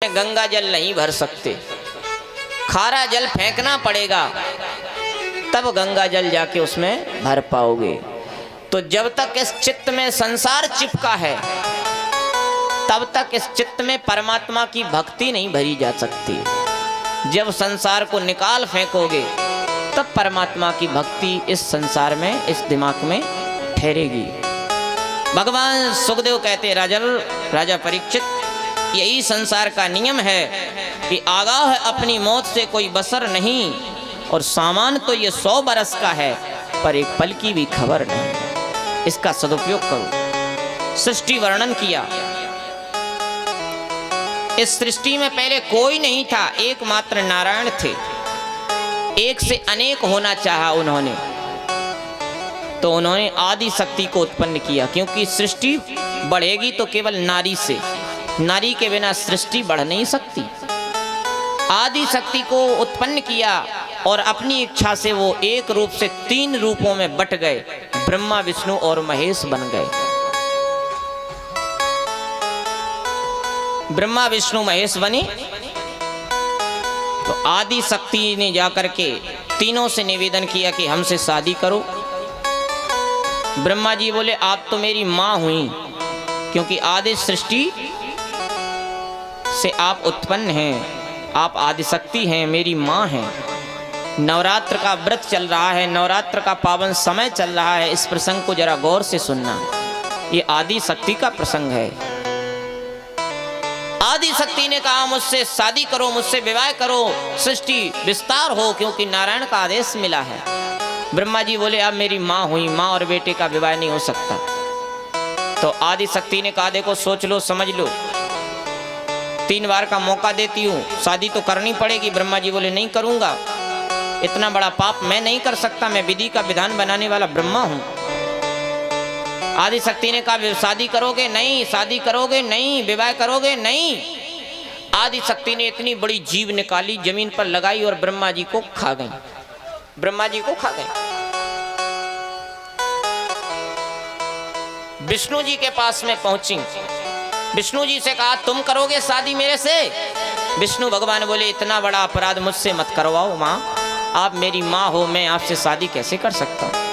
गंगा जल नहीं भर सकते, खारा जल फेंकना पड़ेगा तब गंगा जल जाके उसमें भर पाओगे। तो जब तक इस चित्त में संसार चिपका है तब तक इस चित्त में परमात्मा की भक्ति नहीं भरी जा सकती। जब संसार को निकाल फेंकोगे तब परमात्मा की भक्ति इस संसार में, इस दिमाग में ठहरेगी। भगवान सुखदेव कहते राजा परीक्षित, यही संसार का नियम है कि आगाह अपनी मौत से कोई बसर नहीं, और सामान तो ये 100 बरस का है पर एक पल की भी खबर नहीं। इसका सदुपयोग करो। सृष्टि वर्णन किया। इस सृष्टि में पहले कोई नहीं था, एकमात्र नारायण थे। एक से अनेक होना चाहा उन्होंने, तो उन्होंने आदि शक्ति को उत्पन्न किया, क्योंकि सृष्टि बढ़ेगी तो केवल नारी से, नारी के बिना सृष्टि बढ़ नहीं सकती। आदि शक्ति को उत्पन्न किया और अपनी इच्छा से वो एक रूप से 3 रूपों में बट गए, ब्रह्मा विष्णु और महेश बन गए। ब्रह्मा विष्णु महेश बने तो आदि शक्ति ने जाकर के तीनों से निवेदन किया कि हमसे शादी करो। ब्रह्मा जी बोले आप तो मेरी माँ हुई, क्योंकि आदि सृष्टि से आप उत्पन्न हैं, आप आदि शक्ति हैं, मेरी माँ हैं। नवरात्र का व्रत चल रहा है, नवरात्र का पावन समय चल रहा है, इस प्रसंग को जरा गौर से सुनना। ये आदि शक्ति का प्रसंग है। आदि शक्ति ने कहा मुझसे शादी करो, मुझसे विवाह करो, सृष्टि विस्तार हो, क्योंकि नारायण का आदेश मिला है। ब्रह्मा जी बोले अब मेरी माँ हुई, माँ और बेटे का विवाह नहीं हो सकता। तो आदि शक्ति ने कहा देखो सोच लो, समझ लो, 3 बार का मौका देती हूँ, शादी तो करनी पड़ेगी। ब्रह्मा जी बोले नहीं करूंगा, इतना बड़ा पाप मैं नहीं कर सकता, मैं विधि का विधान बनाने वाला ब्रह्मा हूँ। आदि शक्ति ने कहा शादी करोगे? नहीं। शादी करोगे? नहीं। विवाह करोगे? नहीं। आदि शक्ति ने इतनी बड़ी जीभ निकाली, जमीन पर लगाई और ब्रह्मा जी को खा गई। ब्रह्मा जी को खा गई। विष्णु जी के पास में पहुंची, विष्णु जी से कहा तुम करोगे शादी मेरे से? विष्णु भगवान बोले इतना बड़ा अपराध मुझसे मत करवाओ माँ, आप मेरी माँ हो, मैं आपसे शादी कैसे कर सकता हूँ।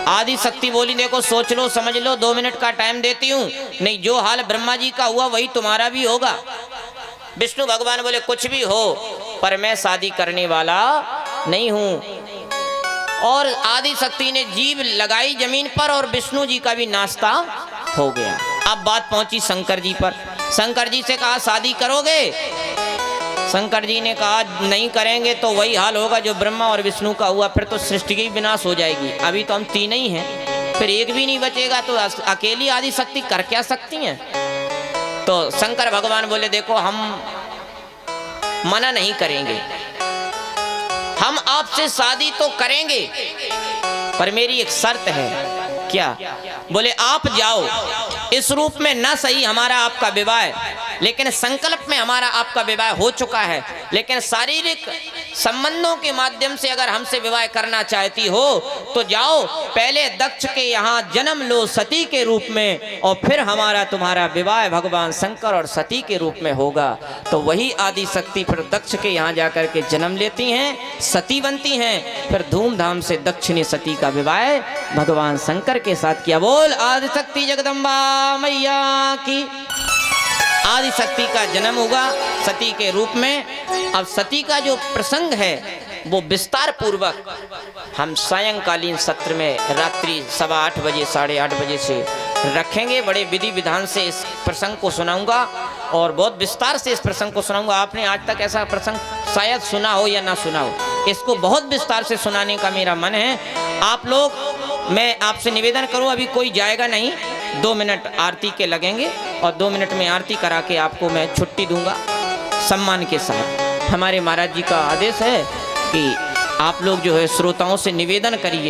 आदि शक्ति बोली देखो सोच लो, समझ लो, 2 मिनट का टाइम देती हूँ, नहीं जो हाल ब्रह्मा जी का हुआ वही तुम्हारा भी होगा। विष्णु भगवान बोले कुछ भी हो पर मैं शादी करने वाला नहीं हूं। और आदि शक्ति ने जीभ लगाई जमीन पर और विष्णु जी का भी नाश्ता हो गया। अब बात पहुंची शंकर जी पर। शंकर जी से कहा शादी करोगे? शंकर जी ने कहा नहीं करेंगे तो वही हाल होगा जो ब्रह्मा और विष्णु का हुआ, फिर तो सृष्टि की विनाश हो जाएगी। अभी तो हम 3 ही हैं, फिर एक भी नहीं बचेगा, तो अकेली आदि शक्ति कर क्या सकती हैं। तो शंकर भगवान बोले देखो हम मना नहीं करेंगे, हम आपसे शादी तो करेंगे पर मेरी एक शर्त है। क्या? बोले आप जाओ, इस रूप में ना सही हमारा आपका विवाह, लेकिन संकल्प में हमारा आपका विवाह हो चुका है, लेकिन शारीरिक संबंधों के माध्यम से अगर हमसे विवाह करना चाहती हो तो जाओ, पहले दक्ष के यहाँ जन्म लो सती के रूप में, और फिर हमारा तुम्हारा विवाह भगवान शंकर और सती के रूप में होगा। तो वही आदि शक्ति फिर दक्ष के यहाँ जाकर के जन्म लेती हैं, सती बनती हैं, फिर धूमधाम से दक्ष ने सती का विवाह भगवान शंकर के साथ किया। बोल आदि शक्ति जगदम्बा मैया की। आदि शक्ति का जन्म हुआ सती के रूप में। अब सती का जो प्रसंग है वो विस्तार पूर्वक हम सायंकालीन सत्र में रात्रि 8:15 बजे 8:30 बजे से रखेंगे। बड़े विधि विधान से इस प्रसंग को सुनाऊंगा और बहुत विस्तार से इस प्रसंग को सुनाऊंगा। आपने आज तक ऐसा प्रसंग शायद सुना हो या ना सुना हो, इसको बहुत विस्तार से सुनाने का मेरा मन है। आप लोग, मैं आपसे निवेदन करूं अभी कोई जाएगा नहीं, 2 मिनट आरती के लगेंगे और 2 मिनट में आरती करा के आपको मैं छुट्टी दूंगा सम्मान के साथ। हमारे महाराज जी का आदेश है कि आप लोग जो है श्रोताओं से निवेदन करिए।